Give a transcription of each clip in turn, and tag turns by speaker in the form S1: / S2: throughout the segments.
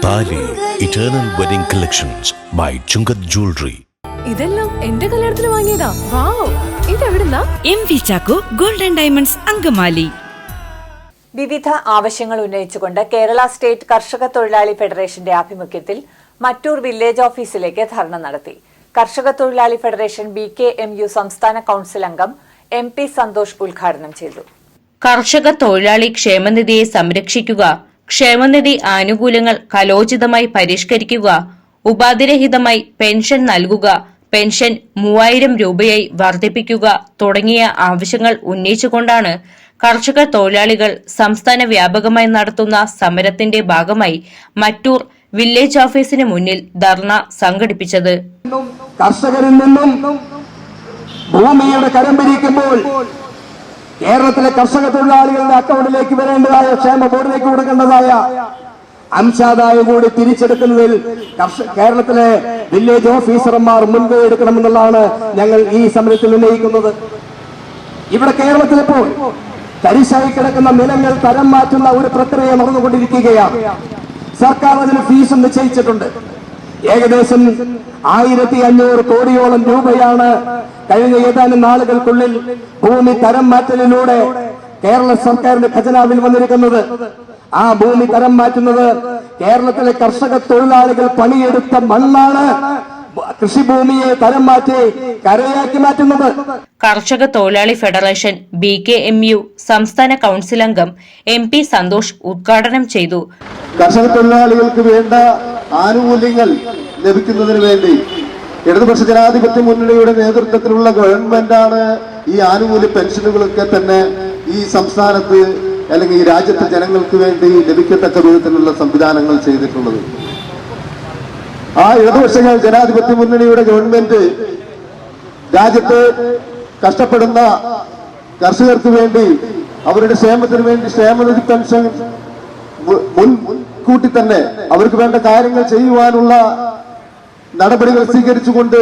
S1: താലി eternal wedding collections by Chungath jewellery.
S2: ഇതെല്ലാം എന്റെ കല്യാണത്തിന് വാങ്ങിയതാ. വാവ്, ഇതെവിടുന്നാ?
S3: MV Chacko golden diamonds Angamaly.
S4: വിവിധ ആവശ്യങ്ങൾ ഉന്നയിച്ചുകൊണ്ട് കേരള സ്റ്റേറ്റ് കർഷക തൊഴിലാളി ഫെഡറേഷന്റെ ആഭിമുഖ്യത്തിൽ മറ്റൂർ വില്ലേജ് ഓഫീസിലേക്ക് ധർണ നടത്തി. കർഷക തൊഴിലാളി ഫെഡറേഷൻ BKMU സംസ്ഥാന കൌൺസിൽ അംഗം MP സന്തോഷ് ഉദ്ഘാടനം ചെയ്തു.
S5: കർഷക തൊഴിലാളി ക്ഷേമനിധിയെ സംരക്ഷിക്കുക, ക്ഷേമനിധി ആനുകൂല്യങ്ങൾ കാലോചിതമായി പരിഷ്കരിക്കുക, ഉപാധിരഹിതമായി പെൻഷൻ നൽകുക, പെൻഷൻ 3000 രൂപയായി വർദ്ധിപ്പിക്കുക തുടങ്ങിയ ആവശ്യങ്ങൾ ഉന്നയിച്ചുകൊണ്ടാണ് കർഷക തൊഴിലാളികൾ സംസ്ഥാന വ്യാപകമായി നടത്തുന്ന സമരത്തിന്റെ ഭാഗമായി മറ്റൂർ വില്ലേജ് ഓഫീസിന് മുന്നിൽ ധർണ സംഘടിപ്പിച്ചത്.
S6: കർഷകരിൽ നിന്നും ഭൂമിയുടെ കരം പിരിക്കുമ്പോൾ കേരളത്തിലെ കർഷക തൊഴിലാളികളുടെ അക്കൗണ്ടിലേക്ക് വരേണ്ടതായ ക്ഷേമ ബോർഡിലേക്ക് കൊടുക്കേണ്ടതായ അംശാദായം കൂടി തിരിച്ചെടുക്കുന്നതിൽ കേരളത്തിലെ വില്ലേജ് ഓഫീസർമാർ മുൻകൈ എടുക്കണമെന്നുള്ളതാണ് ഞങ്ങൾ ഈ സമരത്തിൽ ഉന്നയിക്കുന്നത്. ഇവിടെ കേരളത്തിലിപ്പോൾ തരിശായി കിടക്കുന്ന നിലങ്ങൾ തരം മാറ്റുന്ന ഒരു പ്രക്രിയ നടന്നുകൊണ്ടിരിക്കുകയാണ്. സർക്കാർ അതിന് ഫീസ് നിശ്ചയിച്ചിട്ടുണ്ട്. ഏകദേശം 1500 കോടിയോളം രൂപയാണ് കഴിഞ്ഞ ഏതാനും നാളുകൾക്കുള്ളിൽ ഭൂമി തരം മാറ്റലിലൂടെ കേരള സർക്കാരിന്റെ ഖജനാവിൽ വന്നിരിക്കുന്നത്. ആ ഭൂമി തരം മാറ്റുന്നത് കേരളത്തിലെ കർഷക തൊഴിലാളികൾ പണിയെടുത്ത മണ്ണാണ് കൃഷിഭൂമിയെ തരം മാറ്റി കരയാക്കി മാറ്റുന്നത്.
S5: കർഷക തൊഴിലാളി ഫെഡറേഷൻ BKMU സംസ്ഥാന കൌൺസിൽ അംഗം MP സന്തോഷ് ഉദ്ഘാടനം ചെയ്തു.
S7: കർഷക തൊഴിലാളികൾക്ക് വേണ്ട ആനുകൂല്യങ്ങൾ ലഭിക്കുന്നതിന് വേണ്ടി ഇടതുപക്ഷ ജനാധിപത്യ മുന്നണിയുടെ നേതൃത്വത്തിലുള്ള ഗവൺമെന്റാണ് ഈ ആനുകൂല്യ പെൻഷനുകളൊക്കെ തന്നെ ഈ സംസ്ഥാനത്ത് അല്ലെങ്കിൽ ഈ രാജ്യത്തെ ജനങ്ങൾക്ക് വേണ്ടി ലഭിക്കത്തക്ക വിധത്തിലുള്ള സംവിധാനങ്ങൾ ചെയ്തിട്ടുള്ളത്. ആ ഇടതുപക്ഷ ജനാധിപത്യ മുന്നണിയുടെ ഗവൺമെന്റ് രാജ്യത്ത് കഷ്ടപ്പെടുന്ന കർഷകർക്ക് വേണ്ടി അവരുടെ ക്ഷേമത്തിന് വേണ്ടി ക്ഷേമനിധി പെൻഷൻ മുൻകൂട്ടി തന്നെ അവർക്ക് വേണ്ട കാര്യങ്ങൾ ചെയ്യുവാനുള്ള നടപടികൾ സ്വീകരിച്ചുകൊണ്ട്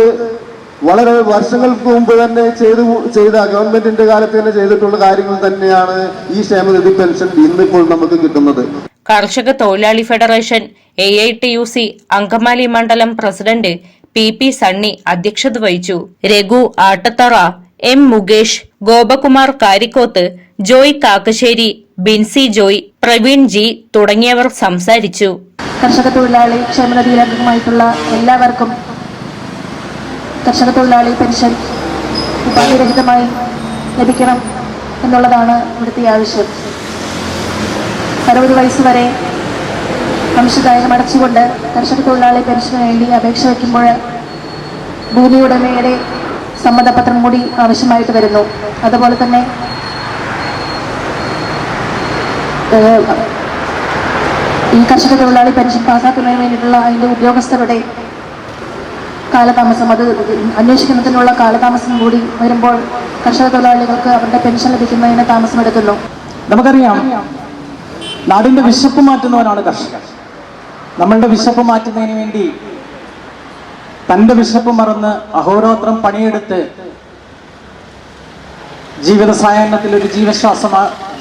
S7: വളരെ വർഷങ്ങൾക്ക് മുമ്പ് തന്നെ ചെയ്ത ഗവൺമെന്റിന്റെ കാലത്ത് തന്നെ ചെയ്തിട്ടുള്ള കാര്യങ്ങൾ തന്നെയാണ് ഈ ക്ഷേമനിധി പെൻഷൻ ഇന്നിപ്പോൾ നമുക്ക് കിട്ടുന്നത്.
S5: കർഷക തൊഴിലാളി ഫെഡറേഷൻ AITUC അങ്കമാലി മണ്ഡലം പ്രസിഡന്റ് PP സണ്ണി അധ്യക്ഷത വഹിച്ചു. രഘു ആട്ടത്തറ, M മുകേഷ്, ഗോപകുമാർ കാരിക്കോത്ത്, ജോയ് കാക്കശ്ശേരി, ബിൻസി ജോയ്, പ്രവീൺ G തുടങ്ങിയവർ സംസാരിച്ചു.
S8: കർഷക തൊഴിലാളി ക്ഷേമനിധിയിൽ അംഗമായിട്ടുള്ള എല്ലാവർക്കും കർഷക തൊഴിലാളി പെൻഷൻ ഉപാധിരഹിതമായി ലഭിക്കണം എന്നുള്ളതാണ് ഇവിടുത്തെ ആവശ്യം. 60 വയസ്സ് വരെ വംശദായകം അടച്ചുകൊണ്ട് കർഷക തൊഴിലാളി പെൻഷന് വേണ്ടി അപേക്ഷ വയ്ക്കുമ്പോൾ ഭൂമി ഉടമയുടെ സമ്മതപത്രം കൂടി ആവശ്യമായിട്ട് വരുന്നു. അതുപോലെ തന്നെ ഈ കർഷക തൊഴിലാളി പെൻഷൻ പാസ്സാക്കുന്നതിന് വേണ്ടിയിട്ടുള്ള അതിൻ്റെ ഉദ്യോഗസ്ഥരുടെ കാലതാമസം, അത് അന്വേഷിക്കുന്നതിനുള്ള കാലതാമസം കൂടി വരുമ്പോൾ കർഷക തൊഴിലാളികൾക്ക് അവരുടെ പെൻഷൻ ലഭിക്കുന്നതിന് താമസമെടുക്കുന്നു.
S9: നമുക്കറിയാം, നാടിന്റെ വിശപ്പ് മാറ്റുന്നവനാണ് കർഷകൻ. നമ്മളുടെ വിശപ്പ് മാറ്റുന്നതിന് വേണ്ടി തന്റെ വിശപ്പ് മറന്ന് അഹോരാത്രം പണിയെടുത്ത് ജീവിത സായാഹ്നത്തിൽ ഒരു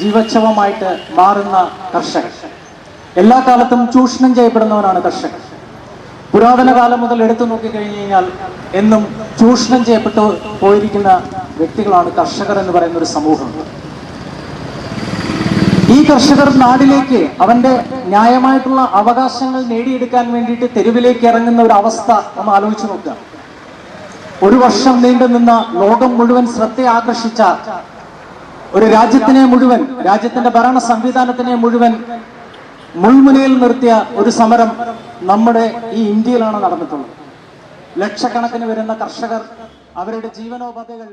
S9: ജീവച്ഛവമായിട്ട് മാറുന്ന കർഷകൻ എല്ലാ കാലത്തും ചൂഷണം ചെയ്യപ്പെടുന്നവനാണ് കർഷകൻ. പുരാതന കാലം മുതൽ എടുത്തു നോക്കിക്കഴിഞ്ഞു കഴിഞ്ഞാൽ എന്നും ചൂഷണം ചെയ്യപ്പെട്ടു പോയിരിക്കുന്ന വ്യക്തികളാണ് കർഷകർ എന്ന് പറയുന്ന ഒരു സമൂഹം. ഈ കർഷകർ നാടിലേക്ക് അവന്റെ ന്യായമായിട്ടുള്ള അവകാശങ്ങൾ നേടിയെടുക്കാൻ വേണ്ടിയിട്ട് തെരുവിലേക്ക് ഇറങ്ങുന്ന ഒരു അവസ്ഥ ഒന്ന് ആലോചിച്ചു നോക്കുക. 1 വർഷം നീണ്ടു നിന്ന ലോകം മുഴുവൻ ശ്രദ്ധ ആകർഷിച്ച ഒരു രാജ്യത്തിനെ മുഴുവൻ, രാജ്യത്തിന്റെ ഭരണ സംവിധാനത്തിനെ മുഴുവൻ മുൾമുനയിൽ നിർത്തിയ ഒരു സമരം നമ്മുടെ ഈ ഇന്ത്യയിലാണ് നടന്നിട്ടുള്ളത്. ലക്ഷക്കണക്കിന് വരുന്ന കർഷകർ അവരുടെ ജീവനോപാധികൾ